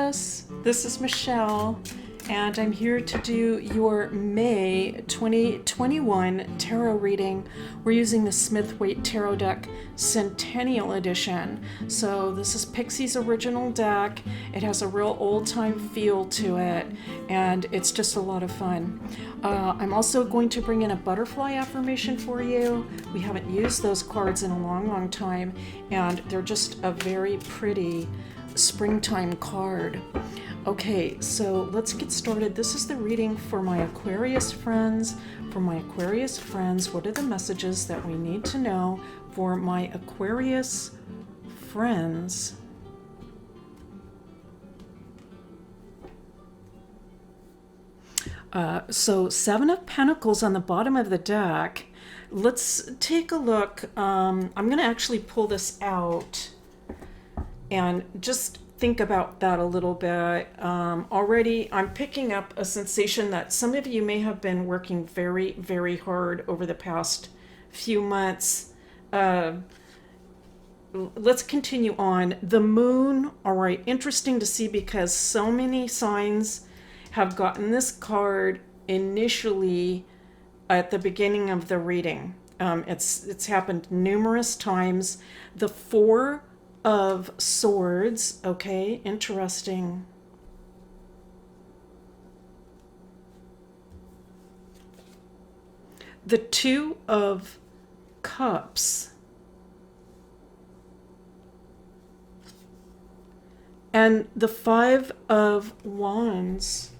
Aquarius, this is Michelle, and I'm here to do your May 2021 tarot reading. We're using the Smith-Waite Tarot deck Centennial Edition. So this is Pixie's original deck. It has a real old-time feel to it, and it's just a lot of fun. I'm also going to bring in a butterfly affirmation for you. We haven't used those cards in a long, long time, and they're just a very pretty springtime card. Okay, so let's get started. This is the reading for my Aquarius friends. For my Aquarius friends, what are the messages that we need to know for my Aquarius friends? So Seven of Pentacles on the bottom of the deck. Let's take a look. I'm going to actually pull this out and just think about that a little bit. Already I'm picking up a sensation that some of you may have been working very, very hard over the past few months. Let's continue on. The moon, all right, interesting to see because so many signs have gotten this card initially at the beginning of the reading. It's happened numerous times. The Four of Swords, okay, interesting. The Two of Cups. And the Five of Wands.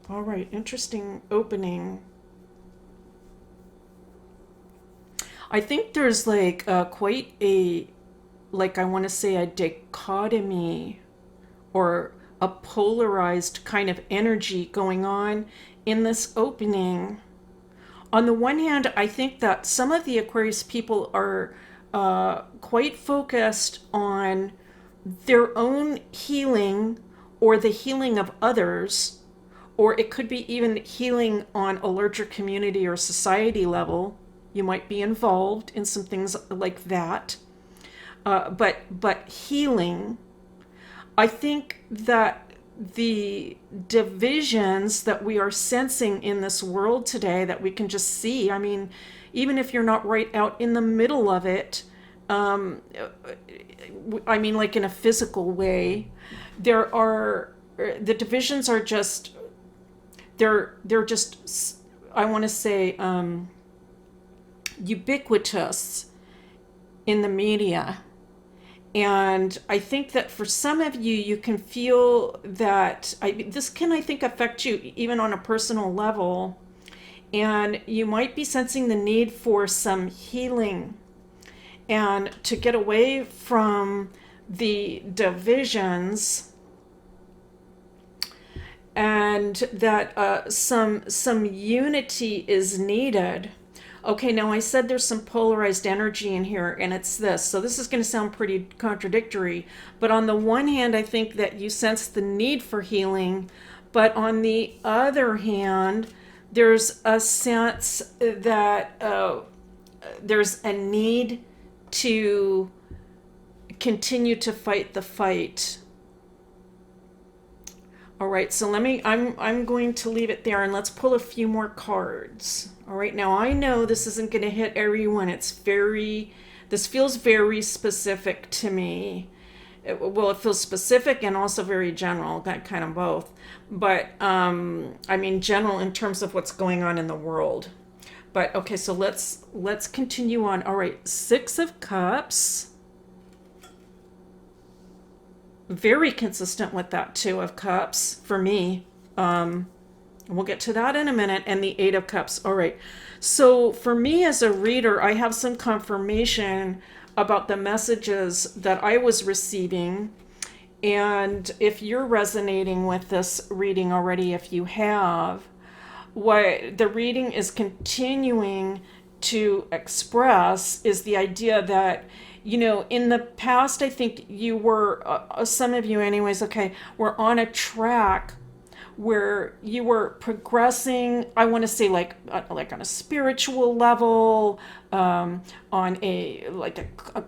All right, interesting opening. I think there's like quite a, like I want to say a dichotomy or a polarized kind of energy going on in this opening. On the one hand, I think that some of the Aquarius people are quite focused on their own healing or the healing of others, or it could be even healing on a larger community or society level. You might be involved in some things like that. But healing, I think that the divisions that we are sensing in this world today that we can just see, I mean, even if you're not right out in the middle of it, I mean, like in a physical way, the divisions are just, they're just, I want to say, ubiquitous in the media. And I think that for some of you, you can feel that this can, I think, affect you even on a personal level. And you might be sensing the need for some healing and to get away from the divisions, and that some unity is needed. Okay, now I said there's some polarized energy in here, and it's this. So this is going to sound pretty contradictory. But on the one hand, I think that you sense the need for healing. But on the other hand, there's a sense that there's a need to continue to fight the fight. All right, so I'm going to leave it there, and let's pull a few more cards. All right, now I know this isn't going to hit everyone. This feels very specific to me. It feels specific and also very general, kind of both. But I mean general in terms of what's going on in the world. But okay, so let's continue on. All right, Six of Cups. Very consistent with that Two of Cups for me. We'll get to that in a minute. And the Eight of Cups. All right. So for me as a reader, I have some confirmation about the messages that I was receiving. And if you're resonating with this reading already, if you have, what the reading is continuing to express is the idea that, you know, in the past, I think you were, some of you anyways, okay, were on a track where you were progressing, I want to say like on a spiritual level, on a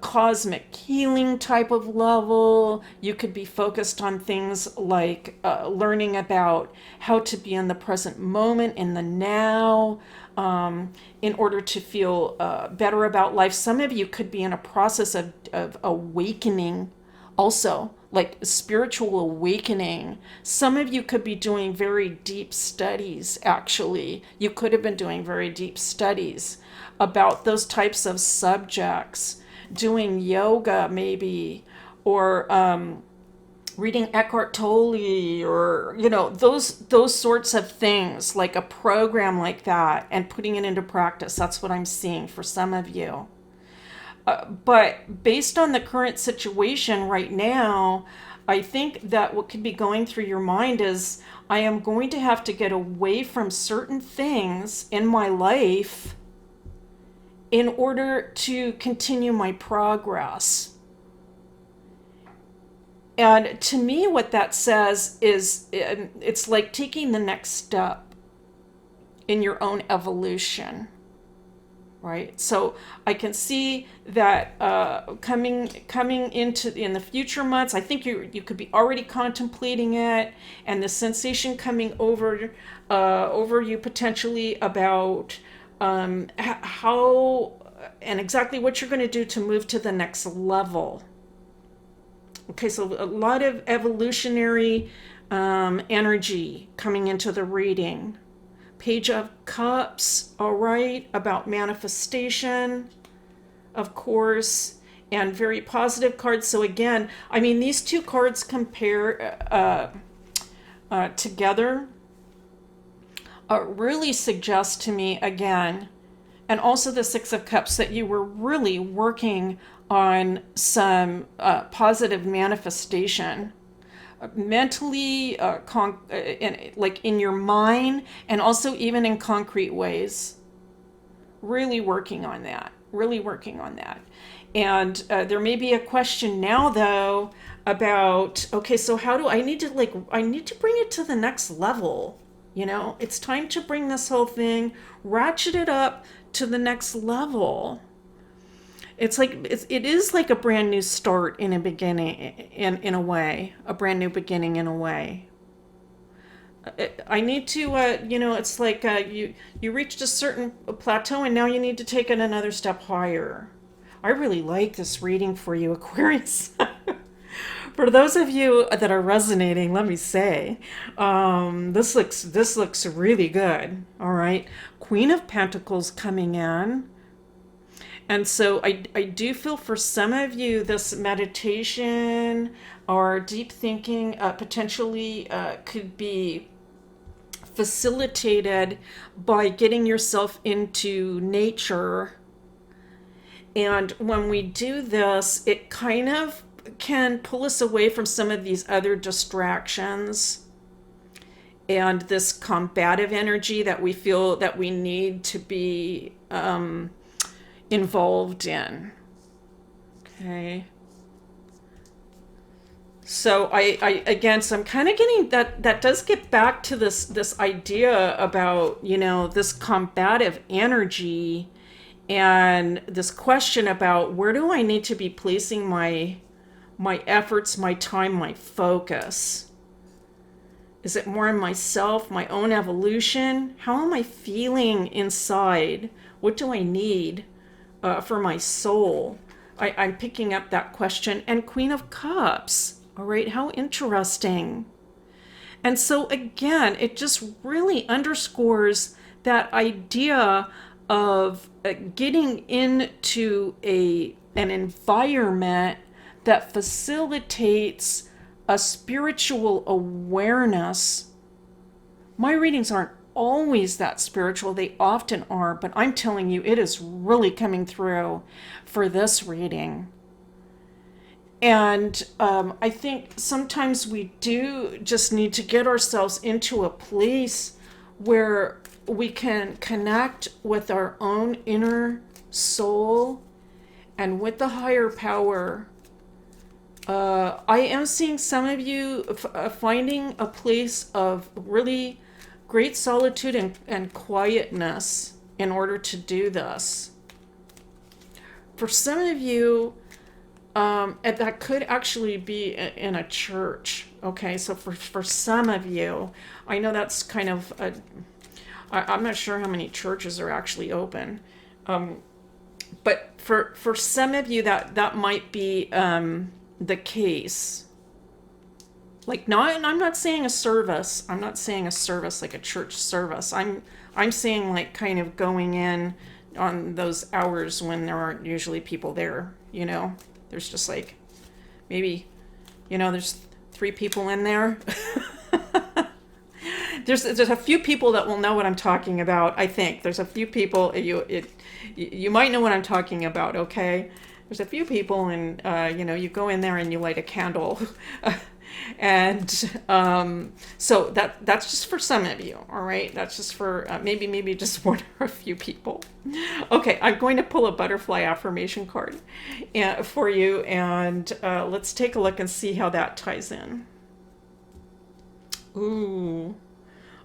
cosmic healing type of level. You could be focused on things like learning about how to be in the present moment, in the now, in order to feel better about life. Some of you could be in a process of awakening also, like spiritual awakening. Some of you could be doing very deep studies, actually. You could have been doing very deep studies about those types of subjects, doing yoga maybe, or reading Eckhart Tolle, or those sorts of things, like a program like that, and putting it into practice. That's what I'm seeing for some of you. But based on the current situation right now, I think that what could be going through your mind is, I am going to have to get away from certain things in my life in order to continue my progress. And to me, what that says is, it's like taking the next step in your own evolution. Right, so I can see that coming into in the future months. I think you could be already contemplating it, and the sensation coming over you potentially about how and exactly what you're going to do to move to the next level. Okay, so a lot of evolutionary energy coming into the reading. Page of Cups, all right, about manifestation, of course, and very positive cards. So again, I mean, these two cards compare together really suggest to me, again, and also the Six of Cups, that you were really working on some positive manifestation. Mentally, like in your mind, and also even in concrete ways. Really working on that. And there may be a question now, though, about, okay, so how do I need to bring it to the next level. It's time to bring this whole thing, ratchet it up to the next level. It is like a brand new start in a beginning, in a way, a brand new beginning in a way. I need to, it's like you reached a certain plateau, and now you need to take it another step higher. I really like this reading for you, Aquarius. For those of you that are resonating, let me say, this looks really good. All right, Queen of Pentacles coming in. And so I do feel for some of you, this meditation or deep thinking potentially could be facilitated by getting yourself into nature. And when we do this, it kind of can pull us away from some of these other distractions and this combative energy that we feel that we need to be involved in. Okay. So so I'm kind of getting that does get back to this idea about, this combative energy, and this question about, where do I need to be placing my efforts, my time, my focus? Is it more in myself, my own evolution? How am I feeling inside? What do I need for my soul? I'm picking up that question. And Queen of Cups. All right, how interesting. And so again, it just really underscores that idea of getting into an environment that facilitates a spiritual awareness. My readings aren't always that spiritual. They often are, but I'm telling you, it is really coming through for this reading. And I think sometimes we do just need to get ourselves into a place where we can connect with our own inner soul and with the higher power, I am seeing some of you finding a place of really great solitude and quietness in order to do this. For some of you, and that could actually be in a church. Okay, so for some of you, I know that's kind of I'm not sure how many churches are actually open, but for some of you that might be the case. Like, not, and I'm not saying a service. I'm not saying a service like a church service. I'm saying like kind of going in on those hours when there aren't usually people there. There's just like maybe, there's 3 people in there. There's a few people that will know what I'm talking about. I think there's a few people you might know what I'm talking about. Okay, there's a few people, and you go in there and you light a candle, and so that's just for some of you. All right, that's just for maybe just one or a few people. Okay, I'm going to pull a butterfly affirmation card for you, and let's take a look and see how that ties in. Ooh.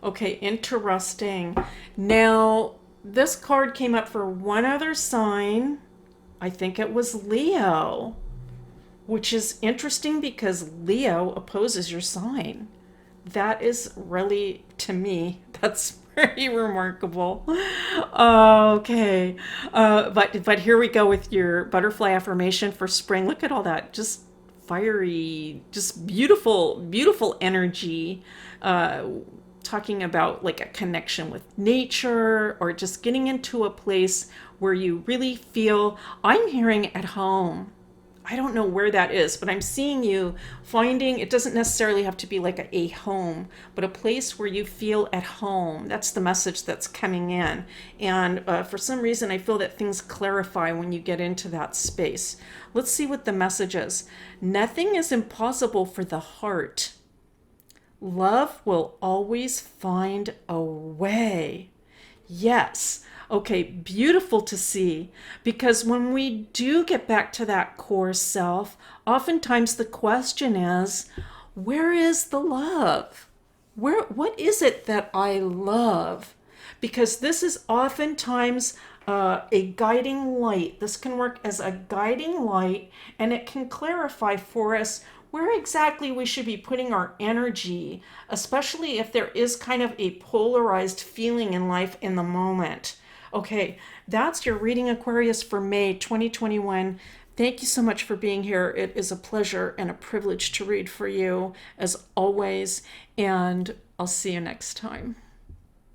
Okay, interesting. Now, this card came up for one other sign. I think it was Leo, which is interesting because Leo opposes your sign. That is really, to me, that's pretty remarkable. Okay, but here we go with your butterfly affirmation for spring. Look at all that, just fiery, just beautiful energy. Talking about like a connection with nature, or just getting into a place where you really feel, I'm hearing at home. I don't know where that is, but I'm seeing you finding, it doesn't necessarily have to be like a home, but a place where you feel at home. That's the message that's coming in. And for some reason, I feel that things clarify when you get into that space. Let's see what the message is. Nothing is impossible for the heart. Love will always find a way. Yes. Okay, beautiful to see. Because when we do get back to that core self, oftentimes the question is, where is the love? What is it that I love? Because this is oftentimes a guiding light. This can work as a guiding light, and it can clarify for us where exactly we should be putting our energy, especially if there is kind of a polarized feeling in life in the moment. Okay, that's your reading, Aquarius, for May 2021. Thank you so much for being here. It is a pleasure and a privilege to read for you, as always, and I'll see you next time.